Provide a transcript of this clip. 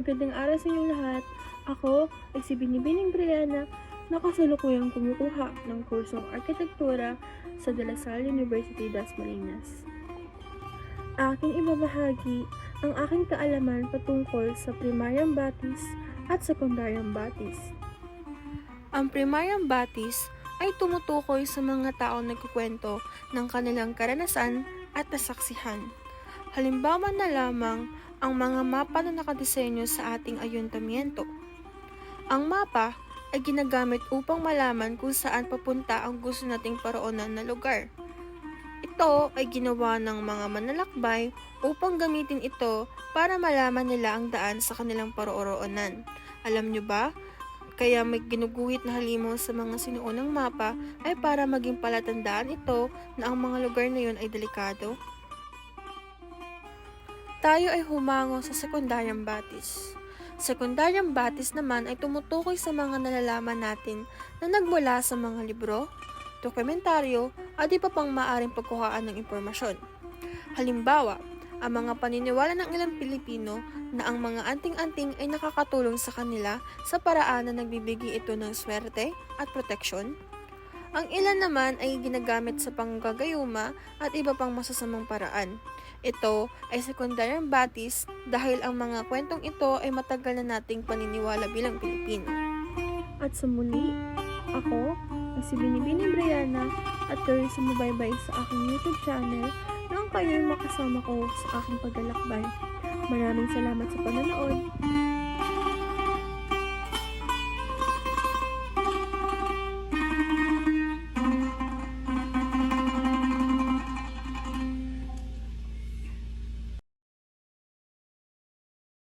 Magandang araw sa inyong lahat. Ako ay si Binibining Brianna na kasalukuyang kumukuha ng kursong arkitektura sa De La Salle University, Dasmariñas. Aking ibabahagi ang aking kaalaman patungkol sa primaryang batis at sekundaryang batis. Ang primaryang batis ay tumutukoy sa mga taong nagkukwento ng kanilang karanasan at nasaksihan. Halimbawa na lamang ang mga mapa na nakadisenyo sa ating ayuntamiento. Ang mapa ay ginagamit upang malaman kung saan papunta ang gusto nating paroonan na lugar. Ito ay ginawa ng mga manlalakbay upang gamitin ito para malaman nila ang daan sa kanilang paroroonan. Alam nyo ba? Kaya may ginuguhit na halimaw sa mga sinuunang mapa ay para maging palatandaan ito na ang mga lugar na yun ay delikado. Tayo ay humango sa sekundaryang batis. Sekundaryang batis naman ay tumutukoy sa mga nalalaman natin na nagmula sa mga libro, dokumentaryo at iba pang maaaring pagkuhaan ng impormasyon. Halimbawa, ang mga paniniwala ng ilang Pilipino na ang mga anting-anting ay nakakatulong sa kanila sa paraan na nagbibigay ito ng swerte at proteksyon. Ang ilan naman ay ginagamit sa panggagayuma at iba pang masasamang paraan. Ito ay sekundaryang batis dahil ang mga kwentong ito ay matagal na nating paniniwala bilang Pilipino. At sa muli, ako ay si Binibining Brianna at kayo'y sumubaybay sa aking YouTube channel nang kayo'y makasama ko sa aking paglalakbay. Maraming salamat sa panonood!